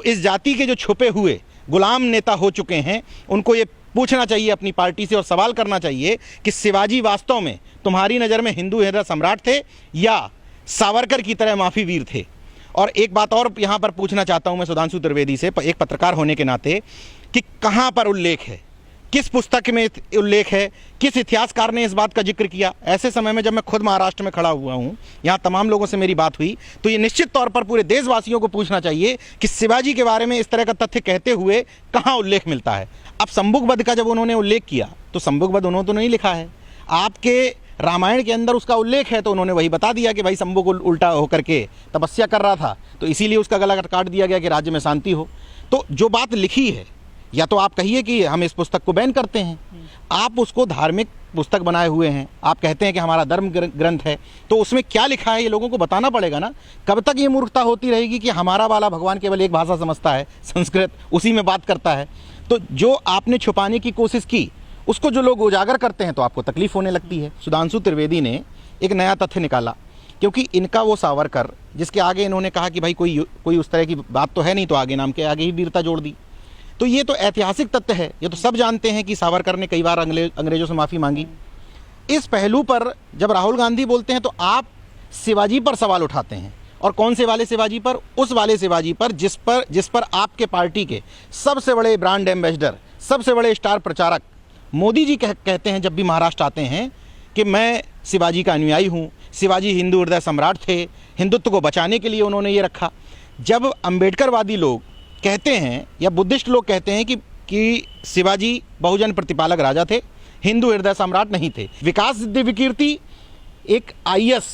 इस जाति के जो छुपे हुए गुलाम नेता हो चुके हैं, उनको ये पूछना चाहिए अपनी पार्टी से और सवाल करना चाहिए कि शिवाजी वास्तव में तुम्हारी नज़र में हिंदू हृदय सम्राट थे या सावरकर की तरह माफी वीर थे। और एक बात और यहाँ पर पूछना चाहता हूँ मैं सुधांशु त्रिवेदी से, एक पत्रकार होने के नाते, कि कहाँ पर उल्लेख है, किस पुस्तक में उल्लेख है, किस इतिहासकार ने इस बात का जिक्र किया। ऐसे समय में जब मैं खुद महाराष्ट्र में खड़ा हुआ हूँ, यहाँ तमाम लोगों से मेरी बात हुई, तो ये निश्चित तौर पर पूरे देशवासियों को पूछना चाहिए कि शिवाजी के बारे में इस तरह का तथ्य कहते हुए कहाँ उल्लेख मिलता है। अब संबुकवध का जब उन्होंने उल्लेख किया तो संबुकवध उन्होंने तो नहीं लिखा है, आपके रामायण के अंदर उसका उल्लेख है, तो उन्होंने वही बता दिया कि भाई संबुक उल्टा होकर के तपस्या कर रहा था, तो इसीलिए उसका गला काट दिया गया कि राज्य में शांति हो। तो जो बात लिखी है, या तो आप कहिए कि हम इस पुस्तक को बैन करते हैं, आप उसको धार्मिक पुस्तक बनाए हुए हैं, आप कहते हैं कि हमारा धर्म ग्रंथ है, तो उसमें क्या लिखा है ये लोगों को बताना पड़ेगा ना। कब तक ये मूर्खता होती रहेगी कि हमारा वाला भगवान केवल एक भाषा समझता है, संस्कृत, उसी में बात करता है। तो जो आपने छुपाने की कोशिश की उसको जो लोग उजागर करते हैं तो आपको तकलीफ होने लगती है। सुधांशु त्रिवेदी ने एक नया तथ्य निकाला, क्योंकि इनका वो सावरकर जिसके आगे इन्होंने कहा कि भाई कोई उस तरह की बात तो है नहीं, तो आगे नाम के आगे ही वीरता जोड़ दी। तो ये तो ऐतिहासिक तथ्य है, ये तो सब जानते हैं कि सावरकर ने कई बार अंग्रेजों से माफ़ी मांगी। इस पहलू पर जब राहुल गांधी बोलते हैं तो आप शिवाजी पर सवाल उठाते हैं, और कौन से वाले शिवाजी पर? उस वाले शिवाजी पर जिस पर आपके पार्टी के सबसे बड़े ब्रांड एम्बेसडर, सबसे बड़े स्टार प्रचारक मोदी जी कहते हैं जब भी महाराष्ट्र आते हैं कि मैं शिवाजी का अनुयायी हूँ, शिवाजी हिंदू हृदय सम्राट थे, हिंदुत्व को बचाने के लिए उन्होंने ये रखा। जब अम्बेडकरवादी लोग कहते हैं या बुद्धिस्ट लोग कहते हैं कि शिवाजी बहुजन प्रतिपालक राजा थे, हिंदू हृदय सम्राट नहीं थे। विकास दिव्यकीर्ति एक IAS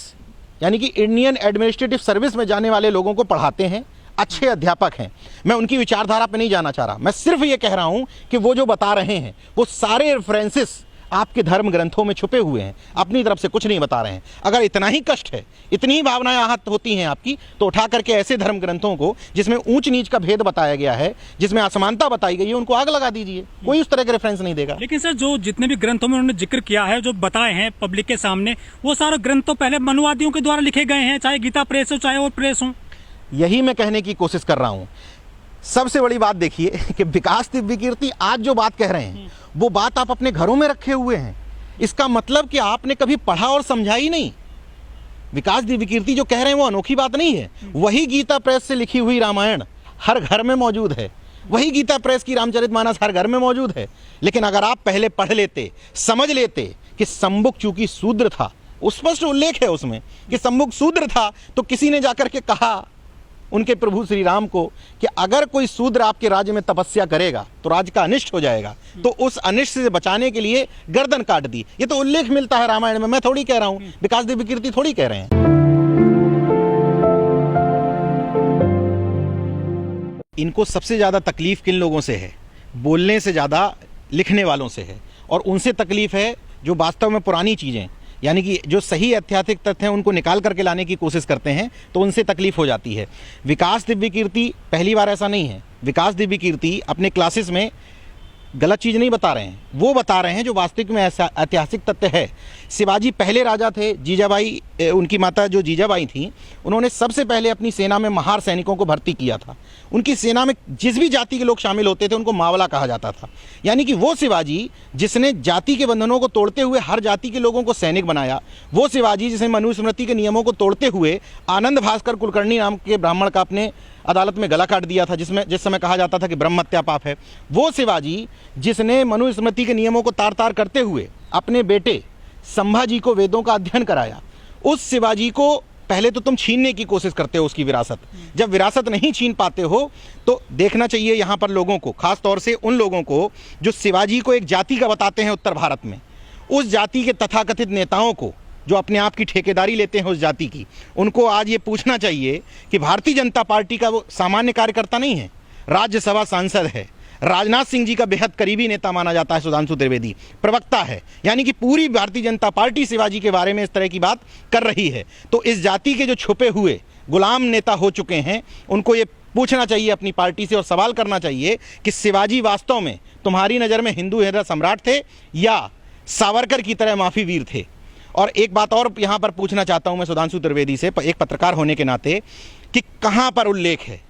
यानी कि इंडियन एडमिनिस्ट्रेटिव सर्विस में जाने वाले लोगों को पढ़ाते हैं, अच्छे अध्यापक हैं। मैं उनकी विचारधारा पर नहीं जाना चाह रहा, मैं सिर्फ ये कह रहा हूँ कि वो जो बता रहे हैं वो सारे रेफरेंसेस आपके धर्म ग्रंथों में छुपे हुए हैं, अपनी तरफ से कुछ नहीं बता रहे हैं। अगर इतना ही कष्ट है, इतनी ही भावनाएं आहत होती हैं आपकी, तो उठा करके ऐसे धर्म ग्रंथों को जिसमें ऊंच नीच का भेद बताया गया है, जिसमें असमानता बताई गई है, उनको आग लगा दीजिए। कोई उस तरह के रेफरेंस नहीं देगा। लेकिन सर, जो जितने भी ग्रंथों में उन्होंने जिक्र किया है, जो बताए हैं पब्लिक के सामने, वो सारे ग्रंथ तो पहले मनुवादियों के द्वारा लिखे गए हैं, चाहे गीता प्रेस हो चाहे और प्रेस हो। यही मैं कहने की कोशिश कर रहा हूं। सबसे बड़ी बात देखिए कि विकास दिव्यकीर्ति आज जो बात कह रहे हैं वो बात आप अपने घरों में रखे हुए हैं। इसका मतलब कि आपने कभी पढ़ा और समझा ही नहीं। विकास दिव्यकीर्ति जो कह रहे हैं वो अनोखी बात नहीं है। वही गीता प्रेस से लिखी हुई रामायण हर घर में मौजूद है, वही गीता प्रेस की रामचरितमानस हर घर में मौजूद है। लेकिन अगर आप पहले पढ़ लेते, समझ लेते कि संबुक चूंकि शूद्र था, स्पष्ट उल्लेख है उसमें कि संबुक शूद्र था, तो किसी ने जाकर के कहा उनके प्रभु श्री राम को कि अगर कोई शूद्र आपके राज्य में तपस्या करेगा तो राज्य का अनिष्ट हो जाएगा, तो उस अनिष्ट से बचाने के लिए गर्दन काट दी। ये तो उल्लेख मिलता है रामायण में, मैं थोड़ी कह रहा हूं, विकास दिव्यकीर्ति थोड़ी कह रहे हैं। इनको सबसे ज्यादा तकलीफ किन लोगों से है? बोलने से ज्यादा लिखने वालों से है, और उनसे तकलीफ है जो वास्तव में पुरानी चीजें, यानी कि जो सही ऐतिहासिक तथ्य हैं उनको निकाल करके लाने की कोशिश करते हैं, तो उनसे तकलीफ हो जाती है। विकास दिव्यकीर्ति पहली बार ऐसा नहीं है। विकास दिव्यकीर्ति अपने क्लासेस में गलत चीज़ नहीं बता रहे हैं, वो बता रहे हैं जो वास्तविक में ऐसा ऐतिहासिक तथ्य है। शिवाजी पहले राजा थे। जीजाबाई, उनकी माता जो जीजाबाई थी, उन्होंने सबसे पहले अपनी सेना में महार सैनिकों को भर्ती किया था। उनकी सेना में जिस भी जाति के लोग शामिल होते थे उनको मावला कहा जाता था। यानी कि वो शिवाजी जिसने जाति के बंधनों को तोड़ते हुए हर जाति के लोगों को सैनिक बनाया, वो शिवाजी जिसने मनुस्मृति के नियमों को तोड़ते हुए आनंद भास्कर कुलकर्णी नाम के ब्राह्मण का अपने अदालत में गला काट दिया था, जिस समय कहा जाता था कि ब्रह्म हत्या पाप है, वो शिवाजी जिसने मनुस्मृति के नियमों को तार तार करते हुए अपने बेटे संभाजी को वेदों का अध्ययन कराया, उस शिवाजी को पहले तो तुम छीनने की कोशिश करते हो उसकी विरासत। जब विरासत नहीं छीन पाते हो तो देखना चाहिए यहाँ पर लोगों को, खास तौर से उन लोगों को जो शिवाजी को एक जाति का बताते हैं उत्तर भारत में, उस जाति के तथाकथित नेताओं को जो अपने आप की ठेकेदारी लेते हैं उस जाति की, उनको आज ये पूछना चाहिए कि भारतीय जनता पार्टी का वो सामान्य कार्यकर्ता नहीं है, राज्यसभा सांसद है, राजनाथ सिंह जी का बेहद करीबी नेता माना जाता है सुधांशु त्रिवेदी, प्रवक्ता है, यानी कि पूरी भारतीय जनता पार्टी शिवाजी के बारे में इस तरह की बात कर रही है। तो इस जाति के जो छुपे हुए गुलाम नेता हो चुके हैं उनको ये पूछना चाहिए अपनी पार्टी से और सवाल करना चाहिए कि शिवाजी वास्तव में तुम्हारी नज़र में हिंदू हृदय सम्राट थे या सावरकर की तरह माफी वीर थे। और एक बात और यहाँ पर पूछना चाहता हूँ मैं सुधांशु त्रिवेदी से, एक पत्रकार होने के नाते, कि कहाँ पर उल्लेख है,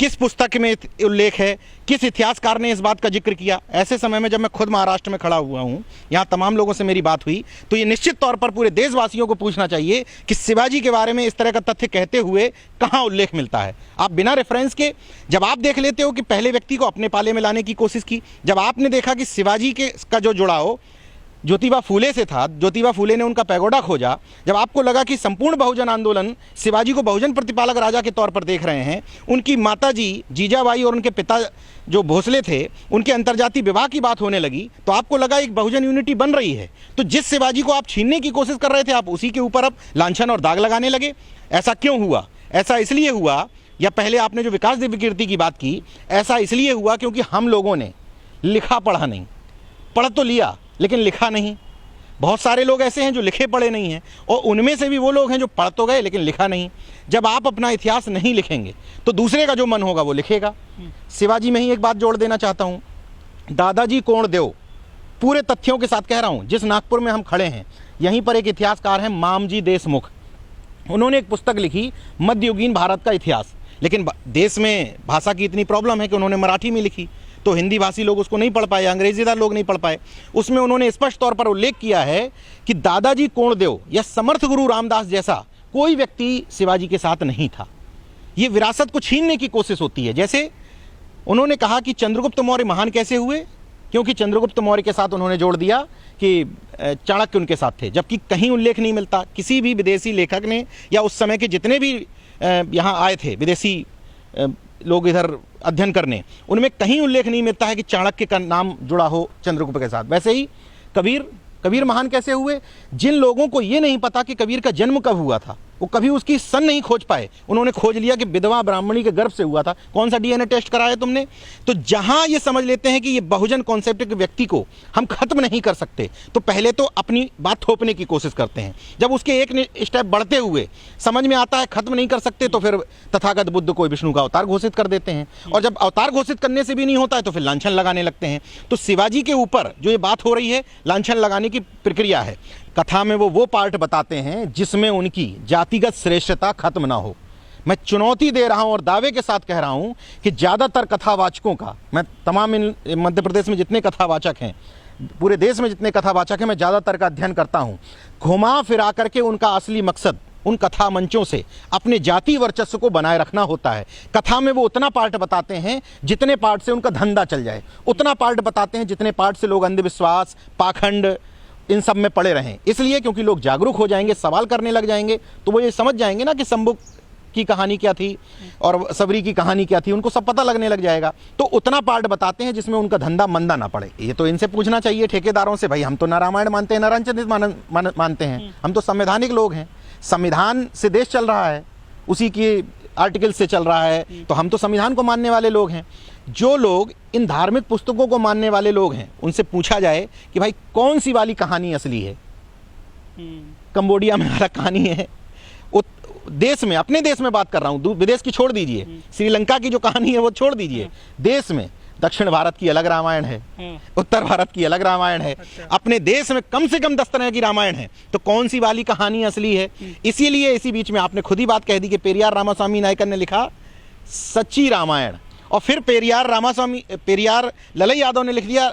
किस पुस्तक में उल्लेख है, किस इतिहासकार ने इस बात का जिक्र किया। ऐसे समय में जब मैं खुद महाराष्ट्र में खड़ा हुआ हूँ, यहाँ तमाम लोगों से मेरी बात हुई, तो ये निश्चित तौर पर पूरे देशवासियों को पूछना चाहिए कि शिवाजी के बारे में इस तरह का तथ्य कहते हुए कहाँ उल्लेख मिलता है। आप बिना रेफरेंस के जब आप देख लेते हो कि पहले व्यक्ति को अपने पाले में लाने की कोशिश की, जब आपने देखा कि शिवाजी के का जो जुड़ाव ज्योतिबा फूले से था, ज्योतिबा फूले ने उनका पैगोडा खोजा, जब आपको लगा कि संपूर्ण बहुजन आंदोलन शिवाजी को बहुजन प्रतिपालक राजा के तौर पर देख रहे हैं, उनकी माताजी जीजाबाई और उनके पिता जो भोसले थे उनके अंतर्जातीय विवाह की बात होने लगी, तो आपको लगा एक बहुजन यूनिटी बन रही है। तो जिस शिवाजी को आप छीनने की कोशिश कर रहे थे, आप उसी के ऊपर अब लांछन और दाग लगाने लगे। ऐसा क्यों हुआ? ऐसा इसलिए हुआ, या पहले आपने जो विकास दिव्य कीर्ति की बात की, ऐसा इसलिए हुआ क्योंकि हम लोगों ने लिखा पढ़ा नहीं। पढ़ तो लिया लेकिन लिखा नहीं। बहुत सारे लोग ऐसे हैं जो लिखे पढ़े नहीं हैं, और उनमें से भी वो लोग हैं जो पढ़ तो गए लेकिन लिखा नहीं। जब आप अपना इतिहास नहीं लिखेंगे तो दूसरे का जो मन होगा वो लिखेगा। शिवाजी में ही एक बात जोड़ देना चाहता हूँ, दादाजी कोंडदेव, पूरे तथ्यों के साथ कह रहा हूँ, जिस नागपुर में हम खड़े हैं यहीं पर एक इतिहासकार हैं मामजी देशमुख, उन्होंने एक पुस्तक लिखी मध्ययुगीन भारत का इतिहास। लेकिन देश में भाषा की इतनी प्रॉब्लम है कि उन्होंने मराठी में लिखी, तो हिंदी भाषी लोग उसको नहीं पढ़ पाए, अंग्रेजीदार लोग नहीं पढ़ पाए। उसमें उन्होंने स्पष्ट तौर पर उल्लेख किया है कि दादाजी कोंडदेव या समर्थ गुरु रामदास जैसा कोई व्यक्ति शिवाजी के साथ नहीं था। ये विरासत को छीनने की कोशिश होती है। जैसे उन्होंने कहा कि चंद्रगुप्त मौर्य महान कैसे हुए, क्योंकि चंद्रगुप्त मौर्य के साथ उन्होंने जोड़ दिया कि चाणक्य उनके साथ थे, जबकि कहीं उल्लेख नहीं मिलता। किसी भी विदेशी लेखक ने या उस समय के जितने भी यहाँ आए थे विदेशी लोग इधर अध्ययन करने, उनमें कहीं उल्लेख नहीं मिलता है कि चाणक्य का नाम जुड़ा हो चंद्रगुप्त के साथ। वैसे ही कबीर महान कैसे हुए? जिन लोगों को ये नहीं पता कि कबीर का जन्म कब हुआ था, वो कभी उसकी सन नहीं खोज पाए, उन्होंने खोज लिया कि विधवा ब्राह्मणी के गर्भ से हुआ था। कौन सा डीएनए टेस्ट कराया तुमने? तो जहां ये समझ लेते हैं कि ये बहुजन कॉन्सेप्ट के व्यक्ति को हम खत्म नहीं कर सकते, तो पहले तो अपनी बात थोपने की कोशिश करते हैं। जब उसके एक स्टेप बढ़ते हुए समझ में आता है खत्म नहीं कर सकते, तो फिर तथागत बुद्ध को विष्णु का अवतार घोषित कर देते हैं, और जब अवतार घोषित करने से भी नहीं होता है तो फिर लांछन लगाने लगते हैं। तो शिवाजी के ऊपर जो ये बात हो रही है, लांछन लगाने की प्रक्रिया है। कथा में वो पार्ट बताते हैं जिसमें उनकी जातिगत श्रेष्ठता खत्म ना हो। मैं चुनौती दे रहा हूं और दावे के साथ कह रहा हूं कि ज़्यादातर कथावाचकों का, मैं तमाम इन मध्य प्रदेश में जितने कथावाचक हैं, पूरे देश में जितने कथावाचक हैं, मैं ज़्यादातर का अध्ययन करता हूं, घुमा फिरा करके उनका असली मकसद उन कथा मंचों से अपने जाति वर्चस्व को बनाए रखना होता है। कथा में वो उतना पार्ट बताते हैं जितने पार्ट से उनका धंधा चल जाए, उतना पार्ट बताते हैं जितने पार्ट से लोग अंधविश्वास, पाखंड, इन सब में पड़े रहें। इसलिए क्योंकि लोग जागरूक हो जाएंगे, सवाल करने लग जाएंगे, तो वो ये समझ जाएंगे ना कि शंभुक की कहानी क्या थी और सबरी की कहानी क्या थी, उनको सब पता लगने लग जाएगा। तो उतना पार्ट बताते हैं जिसमें उनका धंधा मंदा ना पड़े। ये तो इनसे पूछना चाहिए ठेकेदारों से, भाई हम तो ना रामायण मानते हैं ना रामचरित मानते हैं, हम तो संवैधानिक लोग हैं, संविधान से देश चल रहा है, उसी की आर्टिकल से चल रहा है, तो हम तो संविधान को मानने वाले लोग हैं। जो लोग इन धार्मिक पुस्तकों को मानने वाले लोग हैं, उनसे पूछा जाए कि भाई कौन सी वाली कहानी असली है, कंबोडिया में अलग कहानी है, देश में, अपने देश में बात कर रहा हूँ, विदेश की छोड़ दीजिए, श्रीलंका की जो कहानी है वो छोड़ दीजिए, देश में दक्षिण भारत की अलग रामायण है, उत्तर भारत की अलग रामायण है, अपने देश में कम से कम 10 तरह की रामायण है, तो कौन सी वाली कहानी असली है? इसीलिए इसी बीच में आपने खुद ही बात कह दी कि पेरियार रामास्वामी नायकर ने लिखा सच्ची रामायण, और फिर पेरियार ललई यादव ने लिख दिया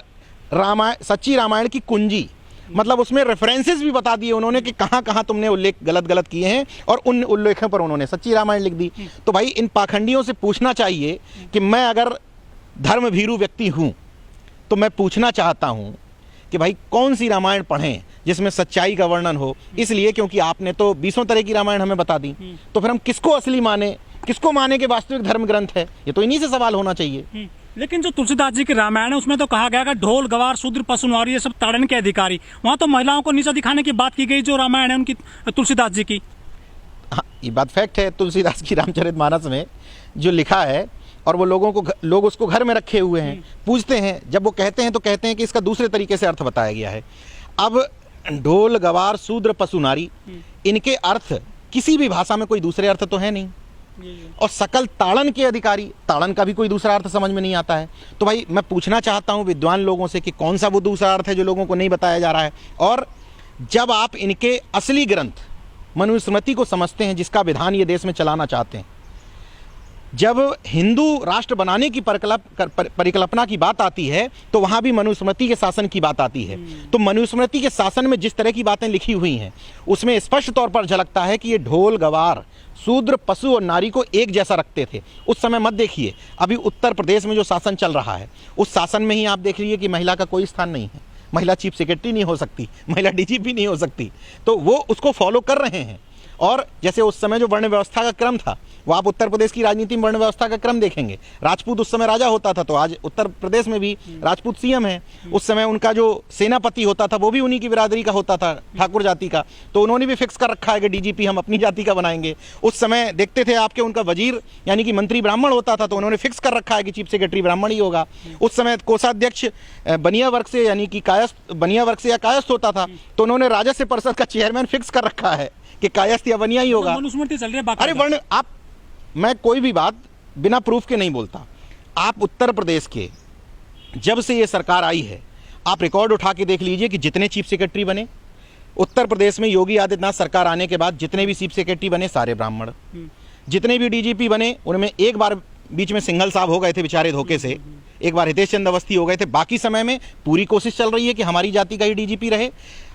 सच्ची रामायण की कुंजी। मतलब उसमें रेफरेंसेस भी बता दिए उन्होंने कि कहाँ कहाँ तुमने उल्लेख गलत किए हैं, और उन उल्लेखों पर उन्होंने सच्ची रामायण लिख दी। तो भाई इन पाखंडियों से पूछना चाहिए कि मैं अगर धर्म भीरू व्यक्ति हूँ तो मैं पूछना चाहता हूँ कि भाई कौन सी रामायण पढ़ें जिसमें सच्चाई का वर्णन हो। इसलिए क्योंकि आपने तो 20 तरह की रामायण हमें बता दी, तो फिर हम किसको असली माने, किसको माने कि वास्तविक धर्म ग्रंथ है? ये तो इन्हीं से सवाल होना चाहिए। लेकिन जो तुलसीदास जी की रामायण है उसमें तो कहा गया कि ढोल गवार शूद्र पशुनवारी ये सब ताड़न के अधिकारी, वहाँ तो महिलाओं को नीचा दिखाने की बात की गई जो रामायण है उनकी, तुलसीदास जी की। हाँ, ये बात फैक्ट है। तुलसीदास की रामचरितमानस में जो लिखा है, और वो लोग उसको घर में रखे हुए हैं, पूछते हैं, जब वो कहते हैं तो कहते हैं कि इसका दूसरे तरीके से अर्थ बताया गया है। अब ढोल गवार शूद्र पशु नारी, इनके अर्थ किसी भी भाषा में कोई दूसरे अर्थ तो है नहीं, और सकल ताड़न के अधिकारी, ताड़न का भी कोई दूसरा अर्थ समझ में नहीं आता है। तो भाई मैं पूछना चाहता हूं विद्वान लोगों से कि कौन सा वो दूसरा अर्थ है जो लोगों को नहीं बताया जा रहा है। और जब आप इनके असली ग्रंथ मनुस्मृति को समझते हैं, जिसका विधान ये देश में चलाना चाहते हैं, जब हिंदू राष्ट्र बनाने की परिकल्पना की बात आती है तो वहाँ भी मनुस्मृति के शासन की बात आती है। तो मनुस्मृति के शासन में जिस तरह की बातें लिखी हुई हैं उसमें स्पष्ट तौर पर झलकता है कि ये ढोल गवार शूद्र पशु और नारी को एक जैसा रखते थे। उस समय मत देखिए, अभी उत्तर प्रदेश में जो शासन चल रहा है उस शासन में ही आप देख लीजिए कि महिला का कोई स्थान नहीं है, महिला चीफ सेक्रेटरी नहीं हो सकती, महिला डीजीपी नहीं हो सकती। तो वो उसको फॉलो कर रहे हैं। और जैसे उस समय जो वर्ण व्यवस्था का क्रम था, वो आप उत्तर प्रदेश की राजनीति में वर्ण व्यवस्था का क्रम देखेंगे, राजपूत उस समय राजा होता था, तो आज उत्तर प्रदेश में भी राजपूत सीएम है। उस समय उनका जो सेनापति होता था वो भी उन्हीं की बिरादरी का होता था, ठाकुर जाति का, तो उन्होंने भी फिक्स कर रखा है कि डीजीपी हम अपनी जाति का बनाएंगे। उस समय देखते थे आपके उनका वजीर यानी कि मंत्री ब्राह्मण होता था, तो उन्होंने फिक्स कर रखा है कि चीफ सेक्रेटरी ब्राह्मण ही होगा। उस समय कोषाध्यक्ष बनिया वर्ग से यानी कि कायस्थ, बनिया वर्ग से या कायस्थ होता था, तो उन्होंने राजस्व परिषद का चेयरमैन फिक्स कर रखा है कि कायस्थ या बनिया ही होगा। मनुस्मृति चल रही है। अरे वर्ण, आप, मैं कोई भी बात बिना प्रूफ के नहीं बोलता। आप उत्तर प्रदेश के जब से ये सरकार आई है आप रिकॉर्ड उठा के देख लीजिए कि जितने चीफ सेक्रेटरी बने उत्तर प्रदेश में योगी आदित्यनाथ सरकार आने के बाद, जितने भी चीफ सेक्रेटरी बने सारे ब्राह्मण, जितने भी डीजीपी बने उनमें एक बार बीच में सिंघल साहब हो गए थे बेचारे धोखे से, एक बार हितेश चंद्र अवस्थी हो गए थे, बाकी समय में पूरी कोशिश चल रही है कि हमारी जाति का ही डीजीपी रहे।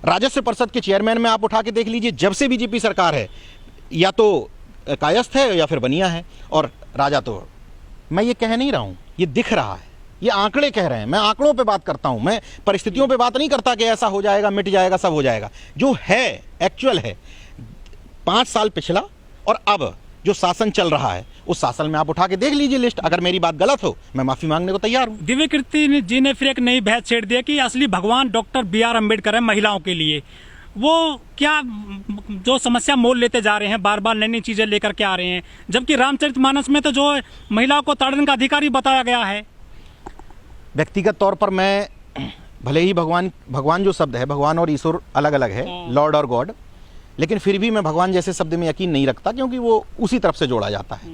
राजस्व परिषद के चेयरमैन में आप उठा के देख लीजिए, जब से बीजेपी सरकार है या तो कायस्थ है या फिर बनिया है, और राजा तो, मैं ये कह नहीं रहा हूँ, ये दिख रहा है, ये आंकड़े कह रहे हैं। मैं आंकड़ों पे बात करता हूँ, मैं परिस्थितियों पे बात नहीं करता कि ऐसा हो जाएगा, मिट जाएगा, सब हो जाएगा। जो है एक्चुअल है, 5 साल पिछला और अब जो शासन चल रहा है उस शासन में आप उठा के देख लीजिए लिस्ट। अगर मेरी बात गलत हो मैं माफी मांगने को तैयार हूँ। दिव्यकीर्ति जी ने फिर एक नई बहस छेड़ दिया कि असली भगवान डॉक्टर BR अम्बेडकर है महिलाओं के लिए। वो क्या जो समस्या मोल लेते जा रहे हैं, बार बार नई नई चीजें लेकर के आ रहे हैं, जबकि रामचरितमानस में तो जो महिलाओं को ताड़न का अधिकारी बताया गया है। व्यक्तिगत तौर पर मैं, भले ही भगवान जो शब्द है, भगवान और ईश्वर अलग अलग है, लॉर्ड और गॉड, लेकिन फिर भी मैं भगवान जैसे शब्द में यकीन नहीं रखता क्योंकि वो उसी तरफ से जोड़ा जाता है।